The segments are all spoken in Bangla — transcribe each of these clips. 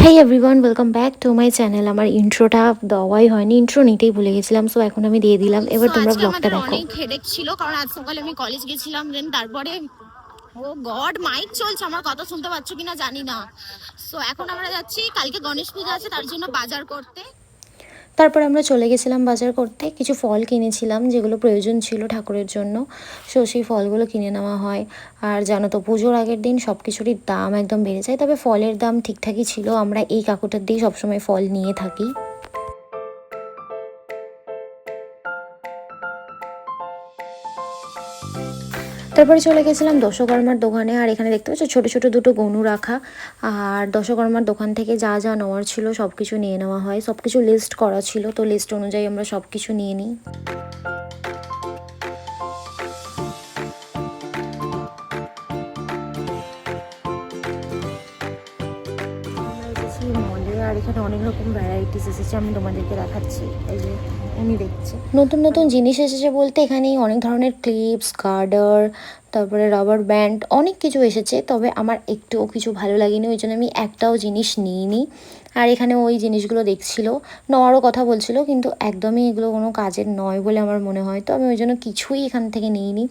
Hi everyone, welcome back to my channel. আমার ইন্ট্রোটা দেওয়াই হয়নি, ইন্ট্রো নিতেই ভুলে গেছিলাম। সো এখন আমি দিয়ে দিলাম। এবার তোমরা আজকে ব্লগটা আমাদের দেখো। অনেক হেডেক ছিল কারণ আজ সকালে আমি কলেজ গেছিলাম, দেন তারপরে ও গড মাইক চলছে, আমার কথা শুনতে পাচ্ছ কিনা জানি না। সো এখন আমরা যাচ্ছি, কালকে গণেশ পূজা আছে তার জন্য বাজার করতে। তারপর আমরা চলে গেছিলাম বাজার করতে। কিছু ফল কিনেছিলাম যেগুলো প্রয়োজন ছিল ঠাকুরের জন্য। সো সেই ফলগুলো কিনে নেওয়া হয়। আর জানো তো, পুজোর আগের দিন সব কিছুরই দাম একদম বেড়ে যায়, তবে ফলের দাম ঠিকঠাকই ছিল। আমরা এই কাকুটার দিয়েই সবসময় ফল নিয়ে থাকি। তারপরে চলে গেছিলাম দশকর্মার দোকানে। আর এখানে দেখতে পাচ্ছ ছোটো ছোটো দুটো গনু রাখা। আর দশকর্মার দোকান থেকে যা যা নেওয়ার ছিল সব কিছু নিয়ে নেওয়া হয়। সব কিছু লিস্ট করা ছিল, তো লিস্ট অনুযায়ী আমরা সব কিছু নিয়ে নিই। মলে, আর এখানে অনেক রকম ভ্যারাইটিস এসেছে, আমি তোমাদেরকে দেখাচ্ছি। এই যে উনি দেখছে নতুন নতুন জিনিস এসেছে বলতে এখানে অনেক ধরনের ক্লিপস, গার্ডার, তারপরে রাবার ব্যান্ড, অনেক কিছু এসেছে। তবে আমার একটুও কিছু ভালো লাগেনি, ওই জন্য আমি একটাও জিনিস নিইনি। আর এখানে ওই জিনিসগুলো দেখছিল, নেওয়ারও কথা বলছিল, কিন্তু একদমই এগুলো কোনো কাজের নয় বলে আমার মনে হয়। তো আমি ওই জন্য কিছুই এখান থেকে নিইনি।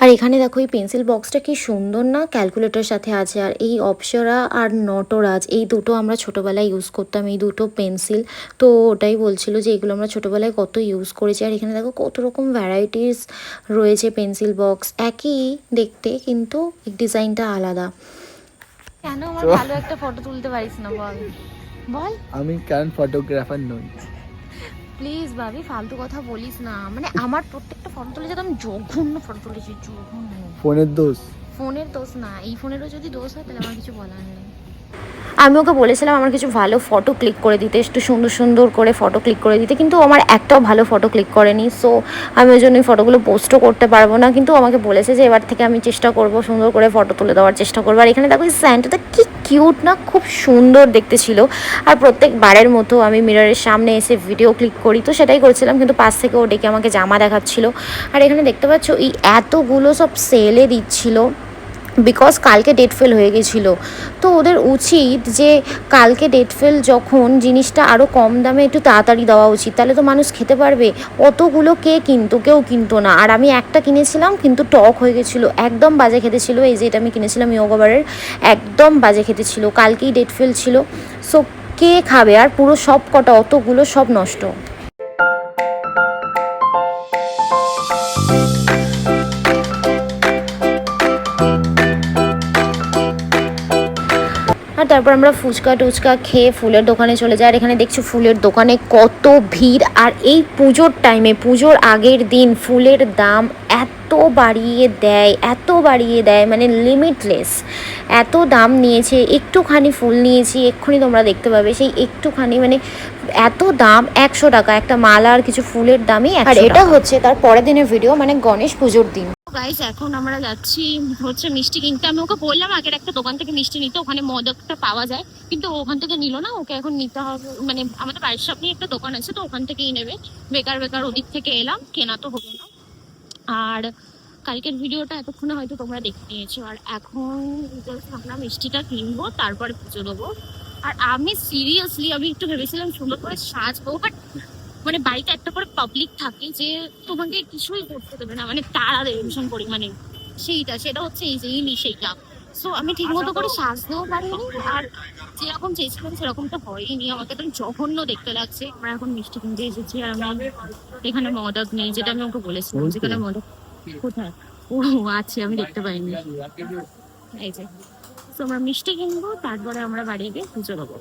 আর এখানে দেখো এই পেন্সিল বক্সটা কি সুন্দর না, ক্যালকুলেটর সাথে আছে। আর এই অপ্সরা আর নটরাজ, এই দুটো আমরা ছোটোবেলায় ইউজ করতাম, এই দুটো পেন্সিল। তো ওটাই বলছিল যে এগুলো আমরা ছোটোবেলায় কত ইউজ করেছি। আর এখানে দেখো কত রকম ভ্যারাইটিস রয়েছে পেন্সিল বক্স, একই দেখতে কিন্তু ডিজাইনটা আলাদা। কেন আমার ভালো একটা ফটো তুলতে পারিস না বল বল। আমি কেন ফটোগ্রাফার নই? প্লিজ ভাবি, ফালতু কথা বলিস না। মানে আমার প্রত্যেকটা ফটো তুলে যেতাম, জঘন্য ফটো তুলেছি, জঘন্য। ফোনের দোষ? ফোনের দোষ না, এই ফোনেরও যদি দোষ হয় তাহলে আমার কিছু বলার নেই। আমি ওকে বলেছিলাম আমার কিছু ভালো ফটো ক্লিক করে দিতে, একটু সুন্দর সুন্দর করে ফটো ক্লিক করে দিতে, কিন্তু আমার একটাও ভালো ফটো ক্লিক করেনি। সো আমি ওই জন্য ওই ফটোগুলো পোস্টও করতে পারবো না। কিন্তু আমাকে বলেছে যে এবার থেকে আমি চেষ্টা করব, সুন্দর করে ফটো তুলে দেওয়ার চেষ্টা করবো। আর এখানে দেখো এই স্যান্টাটা কি কিউট না, খুব সুন্দর দেখতে ছিল। আর প্রত্যেকবারের মতো আমি মিররের সামনে এসে ভিডিও ক্লিক করি, তো সেটাই করছিলাম, কিন্তু পাশ থেকে ও ডেকে আমাকে জামা দেখাচ্ছিল। আর এখানে দেখতে পাচ্ছ এই এতগুলো সব সেলে দিচ্ছিল, বিকজ কালকে ডেট ফেল হয়ে গেছিলো। তো ওদের উচিত যে কালকে ডেট ফেল যখন, জিনিসটা আরও কম দামে একটু তাড়াতাড়ি দেওয়া উচিত, তাহলে তো মানুষ খেতে পারবে। অতগুলো কে কিনতো? কেউ কিনতো না। আর আমি একটা কিনেছিলাম কিন্তু টক হয়ে গেছিলো, একদম বাজে খেতে ছিল। এই যে এটা আমি কিনেছিলাম ইয়োগোবারের, একদম বাজে খেতে ছিল, কালকেই ডেট ফেল ছিল। সো কে খাবে? আর পুরো সব কটা অতগুলো সব নষ্ট। আর তারপর আমরা ফুচকা টুচকা খেয়ে ফুলের দোকানে চলে যাই। আর এখানে দেখছি ফুলের দোকানে কত ভিড়। আর এই পুজোর টাইমে, পুজোর আগের দিন ফুলের দাম এত বাড়িয়ে দেয়, মানে লিমিটলেস এত দাম নিয়েছে। একটুখানি ফুল নিয়েছি, এক্ষুনি তোমরা দেখতে পাবে, সেই একটুখানি মানে এত দাম, 100 টাকা একটা মালা আর কিছু ফুলের দামই। আর এটা হচ্ছে তার পরের দিনের ভিডিও, মানে গণেশ পুজোর দিন। গাইস এখন আমরা যাচ্ছি হচ্ছে মিষ্টি কিনতে। আমি ওকে বললাম আগের একটা দোকান থেকে মিষ্টি নিতে, ওখানে মদকটা পাওয়া যায়, কিন্তু ওখান থেকে নিল না। ওকে এখন নিতে হবে, মানে আমাদের বাড়ির সামনে একটা দোকান আছে, তো ওখান থেকেই নেবে। বেকার বেকার ওদিক থেকে এলাম, কেনা তো হলো না। আর কালকের ভিডিওটা এতক্ষণে হয়তো তোমরা দেখে নিয়েছো। আর এখন আমরা মিষ্টিটা কিনবো, তারপরে পুজো দেবো। আর আমি সিরিয়াসলি আমি একটু ভেবেছিলাম সুন্দর করে সাজবো, বাট মানে বাড়িতে একটা করে পাবলিক থাকে যে তোমাকে কিছুই করতে দেবে না, মানে তাড়া দেবে ভীষণ পরিমাণে। সেটা হচ্ছে এই যে সেইটা। সো আমি ঠিক মতো করে সাজতেও পারিনি, আর যেরকম চেয়েছিলাম সেরকমটা হয়নি। আমাকে তো জঘন্য দেখতে লাগছে। আমরা এখন মিষ্টি কিনতে এসেছি, আর আমি এখানে মদক নেই, যেটা আমি ওকে বলেছিলাম যেখানে মদক কোথায় ও আছে আমি দেখতে পাইনি। এই যে, তো আমরা মিষ্টি কিনবো, তারপরে আমরা বাড়ি গিয়ে পুজো দেবো।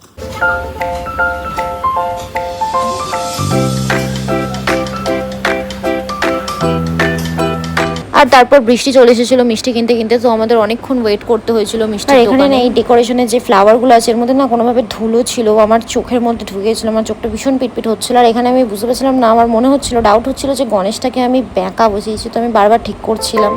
আর তারপর বৃষ্টি চলে এসেছিল মিষ্টি কিনতে কিনতে, তো আমাদের অনেকক্ষণ ওয়েট করতে হয়েছিল মিষ্টি। আর এখানে না এই ডেকোরেশনের যে ফ্লাওয়ারগুলো আছে এর মধ্যে না কোনোভাবে ধুলো ছিল, আমার চোখের মধ্যে ঢুকে গেছিলো, আমার চোখটা ভীষণ পিটপিট হচ্ছিলো। আর এখানে আমি বুঝতে পারছিলাম না, আমার মনে হচ্ছিল, ডাউট হচ্ছিল যে গণেশটাকে আমি ব্যাঁকা বসিয়েছি, তো আমি বারবার ঠিক করছিলাম।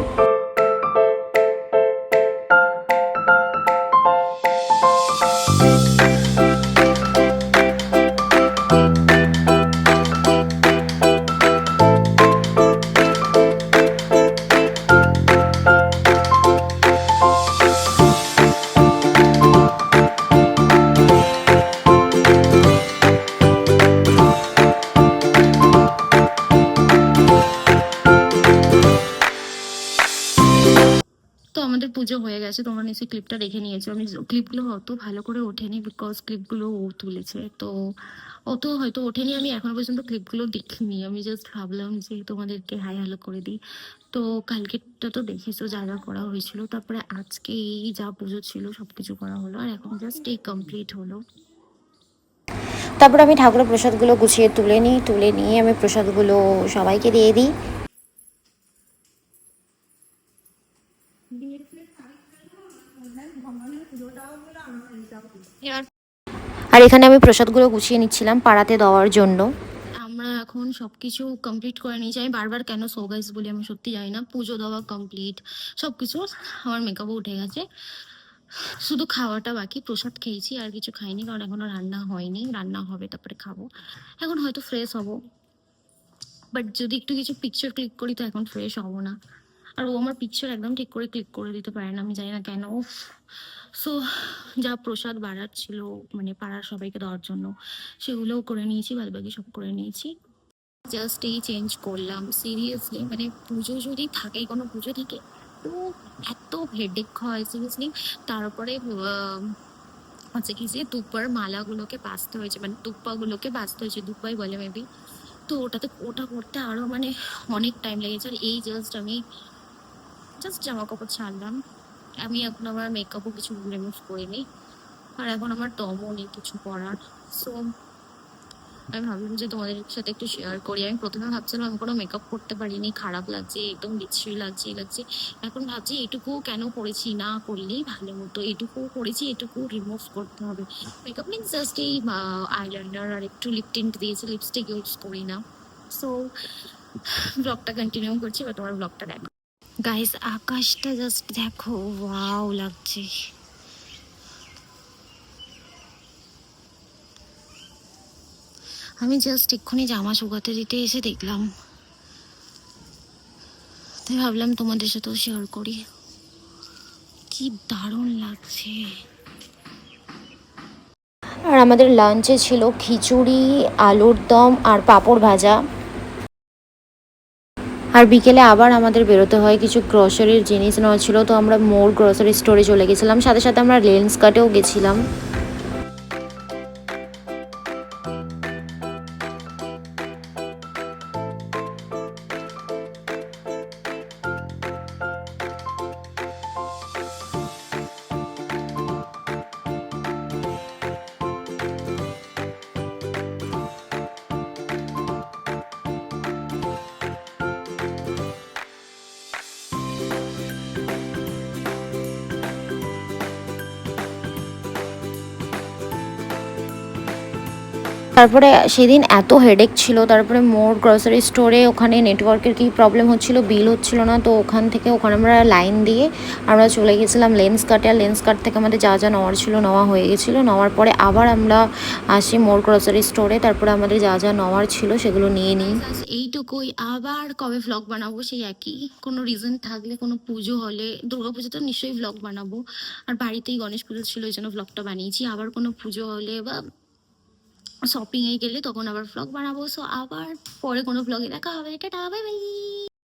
গেছে, তোমরা নিশ্চয়ই ক্লিপটা দেখে নিয়েছো। আমি ক্লিপগুলো অত ভালো করে ওঠেনি বিকজ ক্লিপগুলো ও তুলেছে, তো অত হয়তো ওঠেনি। আমি এখনো পর্যন্ত ক্লিপগুলো দেখিনি, আমি জাস্ট ভাবলাম যে তোমাদেরকে হাই হ্যালো করে দিই। তো কালকেরটা তো দেখেছো যা যা করা হয়েছিল, তারপরে আজকে এই যা পুজো ছিল সব কিছু করা হলো, আর এখন জাস্ট এই কমপ্লিট হলো। তারপর আমি ঠাকুরের প্রসাদগুলো গুছিয়ে তুলে নিয়ে আমি প্রসাদগুলো সবাইকে দিয়ে দিই। এবার আর এখানে আমি প্রসাদগুলো গুছিয়ে নিচ্ছিলাম পাড়াতে দেওয়ার জন্য। আমরা এখন সবকিছু কমপ্লিট করে নিয়েছি। আমি বারবার কেন সো গাইস বলি আমি সত্যি জানি না। পুজো দেওয়া কমপ্লিট, সবকিছু, আমার মেকআপও উঠে গেছে, শুধু খাওয়াটা বাকি। প্রসাদ খেয়েছি, আর কিছু খাইনি কারণ এখনো রান্না হয়নি, রান্না হবে তারপরে খাবো। এখন হয়তো ফ্রেশ হব, বাট যদি একটু কিছু পিকচার ক্লিক করি তো এখন ফ্রেশ হব না। আর ও আমার পিকচার একদম ঠিক করে ক্লিক করে দিতে পারে না, আমি জানি না কেন। সো যা প্রসাদ বাড়ার ছিল মানে পাড়ার সবাইকে দেওয়ার জন্য সেগুলোও করে নিয়েছি, বাদবাকি সব করে নিয়েছি। জাস্ট এই চেঞ্জ করলাম সিরিয়াসলি, মানে পুজো যদি থাকে, কোনো পুজো থাকে তো এত হেডেক হয় সিরিয়াসলি। তারপরে হচ্ছে কি যে দুব্বার মালাগুলোকে বাঁচতে হয়েছে, মানে দুব্বাগুলোকে বাঁচতে হয়েছে, দুব্বাই বলে মেবি। তো ওটা করতে আরো মানে অনেক টাইম লেগেছে। আর এই জাস্ট আমি জাস্ট জামা কাপড় ছাড়লাম, আমি এখন আমার মেকআপও কিছু রিমুভ করিনি, আর এখন আমার দমও নেই কিছু করার। সো আমি ভাবলাম যে তোমাদের সাথে একটু শেয়ার করি। আমি প্রথমে ভাবছিলাম আমি কোনো মেকআপ করতে পারিনি, খারাপ লাগছে, একদম বিশ্রী লাগছে। এখন ভাবছি এটুকু কেন করেছি, না করলেই ভালো হতো। এটুকু করেছি, এটুকু রিমুভ করতে হবে। মেকআপ মিন্স জাস্ট এই আইলাইনার আর একটু লিপ টিন্ট দিয়েছি, লিপস্টিক ইউজ করি না। সো ব্লগটা কন্টিনিউ করছি, বা তোমার ব্লগটা দেখো। গাইস আকাশটা জাস্ট দেখো, ওয়াও লাগছে। আমি জাস্ট এক্ষুনি জামা শুকাতে দিতে এসে দেখলাম, তাই ভাবলাম তোমাদের সাথেও শেয়ার করি। কি দারুণ লাগছে। আর আমাদের লাঞ্চে ছিল খিচুড়ি, আলুর দম আর পাঁপড় ভাজা। আর বিকেলে আবার আমাদের বেরোতে হয়, কিছু গ্রসারির জিনিস নেওয়া ছিল, তো আমরা মোর গ্রসারি স্টোরে চলে গেছিলাম, সাথে সাথে আমরা লেন্স কাটেও গেছিলাম। তারপরে সেদিন এত হেডেক ছিল, তারপরে মোর গ্রসারি স্টোরে ওখানে নেটওয়ার্কের কী প্রবলেম হচ্ছিল, বিল হচ্ছিল না, তো ওখানে আমরা লাইন দিয়ে আমরা চলে গেছিলাম লেন্স কাটে। আর লেন্স কাট থেকে আমাদের যা যা নেওয়ার ছিল নেওয়া হয়ে গেছিলো, নেওয়ার পরে আবার আমরা আসি মোর গ্রসারি স্টোরে, তারপরে আমাদের যা যা নেওয়ার ছিল সেগুলো নিয়ে নিই। এইটুকুই, আবার কবে ভ্লগ বানাবো সেই একই, কোনো রিজন থাকলে, কোনো পুজো হলে, দুর্গাপুজো তো নিশ্চয়ই ভ্লগ বানাবো। আর বাড়িতেই গণেশ পুজো ছিল ওই জন্য ভ্লগটা বানিয়েছি। আবার কোনো পুজো হলে বা শপিংয়ে গেলে তখন আবার ভ্লগ বানাবো। সো আবার পরে কোনো ভ্লগে দেখা হবে, টাটা বাই বাই।